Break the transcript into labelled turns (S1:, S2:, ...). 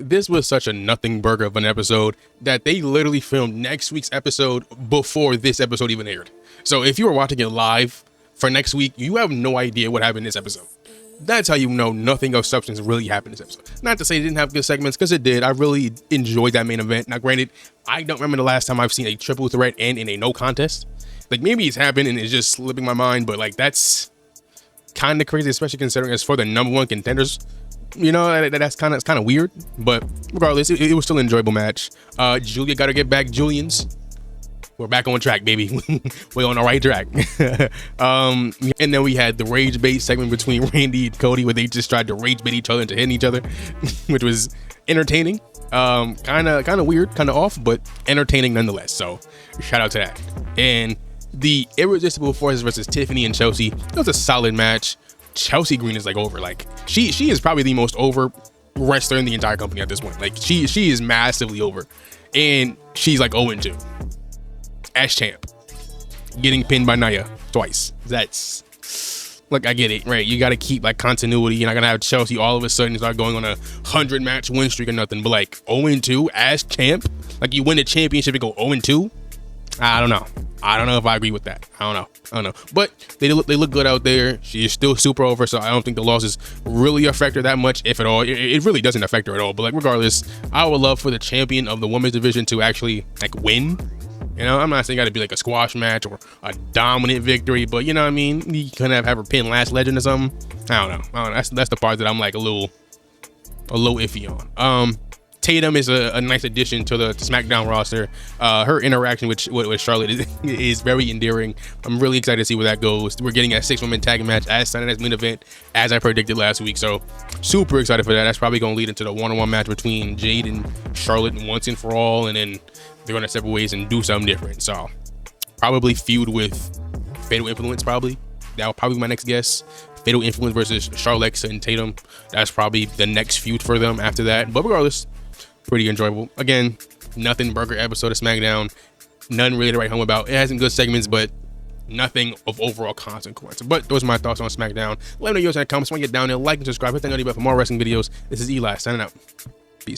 S1: this was such a nothing burger of an episode that they literally filmed next week's episode before this episode even aired. So if you were watching it live for next week, you have no idea what happened in this episode. That's how you know nothing of substance really happened in this episode. Not to say it didn't have good segments, because it did. I really enjoyed that main event. Now, granted, I don't remember the last time I've seen a triple threat end in a no contest. Like, maybe it's happened and it's just slipping my mind, but like, that's kind of crazy, especially considering it's for the #1 contenders. You know, that's kind of weird, but regardless, it was still an enjoyable match. Julia got to get back Julians. We're back on track, baby. We're on the right track. And then we had the rage bait segment between Randy and Cody, where they just tried to rage bait each other into hitting each other, which was entertaining. Kind of weird, kind of off, but entertaining nonetheless. So shout out to that. And the Irresistible Forces versus Tiffany and Chelsea. It was a solid match. Chelsea Green is like over. Like she is probably the most over wrestler in the entire company at this point. Like she is massively over, and she's like 0-2 as champ, getting pinned by Nia twice. That's, look, I get it, right? You got to keep like continuity. You're not gonna have Chelsea all of a sudden start going on a 100 match win streak or nothing. But like 0-2 as champ, like you win a championship and go 0-2. I don't know if I agree with that. I don't know. But they look good out there. She is still super over, so I don't think the losses really affect her that much, if at all. It really doesn't affect her at all. But like, regardless, I would love for the champion of the women's division to actually like win. You know, I'm not saying it got to be like a squash match or a dominant victory, but you know what I mean? You can have her pin Last Legend or something. I don't know. That's the part that I'm like a little iffy on. Tatum is a nice addition to the Smackdown roster. Her interaction with Charlotte is very endearing. I'm really excited to see where that goes. We're getting a 6-woman tag match as Sunday's main event, as I predicted last week. So super excited for that. That's probably going to lead into the one-on-one match between Jade and Charlotte once and for all, and then they're going to separate ways and do something different. So probably feud with Fatal Influence. Probably that'll probably be my next guess. Fatal Influence versus Charlotte and Tatum. That's probably the next feud for them after that. But regardless, pretty enjoyable. Again, nothing burger episode of SmackDown. Nothing really to write home about. It has some good segments, but nothing of overall consequence. But those are my thoughts on SmackDown. Let me know yours in the comments. When you get down there, like and subscribe. Hit that notification bell for more wrestling videos. This is Eli signing out.